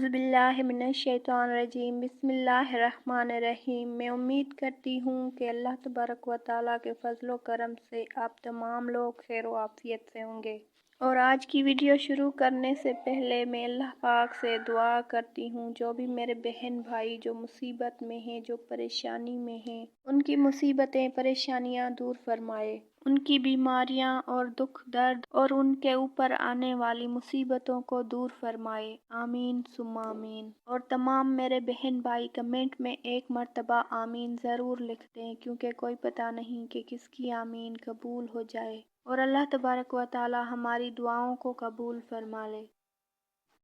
اعوذ باللہ من الشیطان الرجیم بسم اللہ الرحمن الرحیم۔ میں امید کرتی ہوں کہ اللہ تبارک و تعالیٰ کے فضل و کرم سے آپ تمام لوگ خیر و عافیت سے ہوں گے۔ اور آج کی ویڈیو شروع کرنے سے پہلے میں اللہ پاک سے دعا کرتی ہوں جو بھی میرے بہن بھائی جو مصیبت میں ہیں، جو پریشانی میں ہیں، ان کی مصیبتیں پریشانیاں دور فرمائے، ان کی بیماریاں اور دکھ درد اور ان کے اوپر آنے والی مصیبتوں کو دور فرمائے، آمین ثم آمین۔ اور تمام میرے بہن بھائی کمنٹ میں ایک مرتبہ آمین ضرور لکھ دیں، کیونکہ کوئی پتہ نہیں کہ کس کی آمین قبول ہو جائے اور اللہ تبارک و تعالی ہماری دعاؤں کو قبول فرما لے۔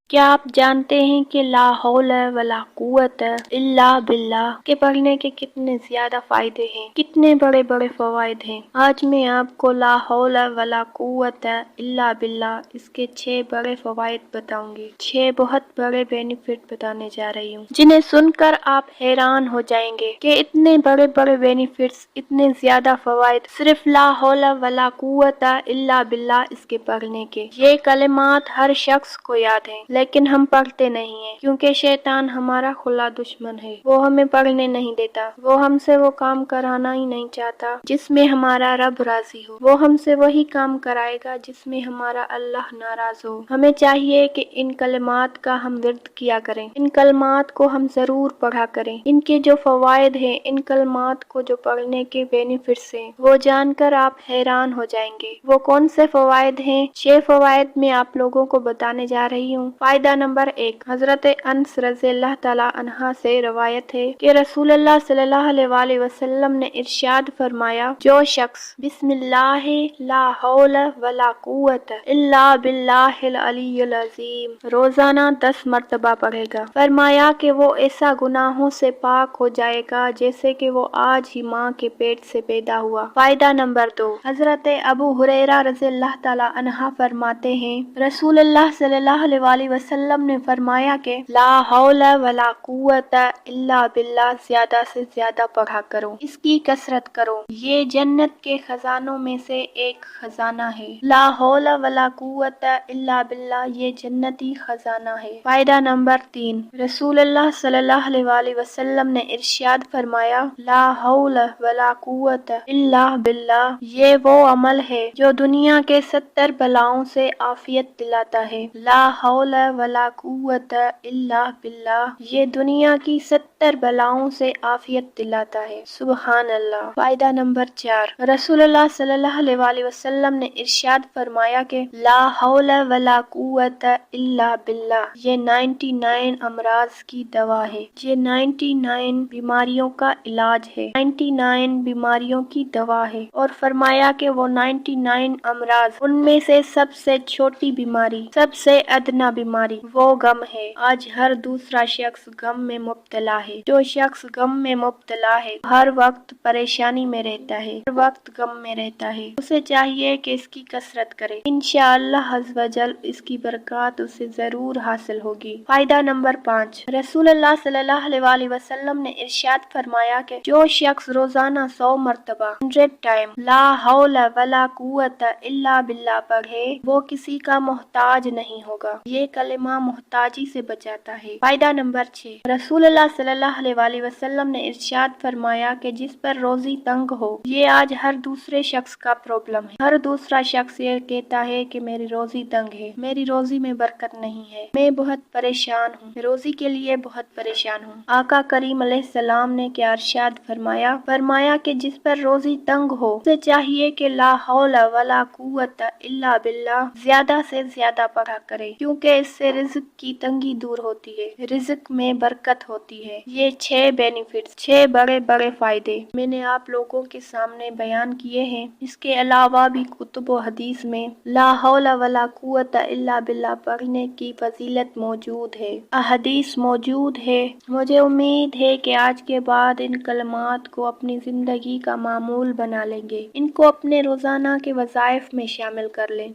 کیا آپ جانتے ہیں کہ لا حول ولا قوت الا باللہ کے پڑھنے کے کتنے زیادہ فائدے ہیں، کتنے بڑے بڑے فوائد ہیں؟ آج میں آپ کو لا حول ولا قوت الا باللہ اس کے 6 بڑے فوائد بتاؤں گی، 6 بہت بڑے بینیفٹ بتانے جا رہی ہوں، جنہیں سن کر آپ حیران ہو جائیں گے کہ اتنے بڑے بڑے بینیفٹس، اتنے زیادہ فوائد صرف لا حول ولا قوت الا باللہ اس کے پڑھنے کے۔ یہ کلمات ہر شخص کو یاد ہیں، لیکن ہم پڑھتے نہیں ہیں کیونکہ شیطان ہمارا کھلا دشمن ہے، وہ ہمیں پڑھنے نہیں دیتا، وہ ہم سے وہ کام کرانا ہی نہیں چاہتا جس میں ہمارا رب راضی ہو، وہ ہم سے وہی کام کرائے گا جس میں ہمارا اللہ ناراض ہو۔ ہمیں چاہیے کہ ان کلمات کا ہم ورد کیا کریں، ان کلمات کو ہم ضرور پڑھا کریں، ان کے جو فوائد ہیں، ان کلمات کو جو پڑھنے کے بینیفٹس ہیں، وہ جان کر آپ حیران ہو جائیں گے۔ وہ کون سے فوائد ہیں؟ 6 فوائد میں آپ لوگوں کو بتانے جا رہی ہوں۔ فائدہ نمبر 1، حضرت انس رضی اللہ تعالی عنہ سے روایت ہے کہ رسول اللہ صلی اللہ علیہ وسلم نے ارشاد فرمایا، جو شخص بسم اللہ لا حول ولا قوت الا باللہ العلی العظیم روزانہ 10 مرتبہ پڑھے گا، فرمایا کہ وہ ایسا گناہوں سے پاک ہو جائے گا جیسے کہ وہ آج ہی ماں کے پیٹ سے پیدا ہوا۔ فائدہ نمبر 2، حضرت ابو ہریرہ رضی اللہ تعالی عنہ فرماتے ہیں، رسول اللہ صلی اللہ علیہ وسلم نے فرمایا کہ لا حول ولا قوت الا باللہ زیادہ سے زیادہ پڑھا کرو، اس کی کثرت کرو، یہ جنت کے خزانوں میں سے ایک خزانہ ہے۔ لا حول ولا قوت الا باللہ یہ جنتی خزانہ ہے۔ فائدہ نمبر 3، رسول اللہ صلی اللہ علیہ وسلم نے ارشاد فرمایا، لا حول ولا قوت الا باللہ یہ وہ عمل ہے جو دنیا کے 70 بلاؤں سے عافیت دلاتا ہے۔ لا حول ولا قوت الا باللہ یہ دنیا کی 70 بلاؤں سے عافیت دلاتا ہے، سبحان اللہ۔ فائدہ نمبر 4، رسول اللہ صلی اللہ علیہ وسلم نے ارشاد فرمایا کہ لا حول ولا قوت الا باللہ یہ 99 امراض کی دوا ہے، یہ 99 بیماریوں کا علاج ہے، 99 بیماریوں کی دوا ہے، اور فرمایا کہ وہ 99 امراض، ان میں سے سب سے چھوٹی بیماری، سب سے ادنا بیماری وہ غم ہے۔ آج ہر دوسرا شخص غم میں مبتلا ہے، جو شخص غم میں مبتلا ہے ہر وقت پریشانی میں رہتا ہے، ہر وقت غم میں رہتا ہے، اسے چاہیے کہ اس کی کثرت کرے، انشاءاللہ عز و جل اس کی برکات اسے ضرور حاصل ہوگی۔ فائدہ نمبر 5، رسول اللہ صلی اللہ علیہ وسلم نے ارشاد فرمایا کہ جو شخص روزانہ 100 مرتبہ 100 ٹائم لا حول ولا قوت الا باللہ پڑھے وہ کسی کا محتاج نہیں ہوگا، یہ کلمہ محتاجی سے بچاتا ہے۔ فائدہ نمبر 6، رسول اللہ صلی اللہ علیہ وسلم نے ارشاد فرمایا کہ جس پر روزی تنگ ہو، یہ آج ہر دوسرے شخص کا پرابلم ہے، ہر دوسرا شخص یہ کہتا ہے کہ میری روزی تنگ ہے، میری روزی میں برکت نہیں ہے، میں بہت پریشان ہوں، روزی کے لیے بہت پریشان ہوں۔ آقا کریم علیہ السلام نے کیا ارشاد فرمایا کہ جس پر روزی تنگ ہو اسے چاہیے کہ لا حول ولا قوت الا باللہ زیادہ سے زیادہ پڑھا کرے، کیونکہ اس سے رزق کی تنگی دور ہوتی ہے، رزق میں برکت ہوتی ہے۔ یہ 6 بینیفٹس، 6 بڑے بڑے فائدے میں نے آپ لوگوں کے سامنے بیان کیے ہیں۔ اس کے علاوہ بھی کتب و حدیث میں لا حول ولا قوت الا باللہ پڑھنے کی فضیلت موجود ہے، احادیث موجود ہے۔ مجھے امید ہے کہ آج کے بعد ان کلمات کو اپنی زندگی کا معمول بنا لیں گے، ان کو اپنے روزانہ کے وظائف میں شامل کر لیں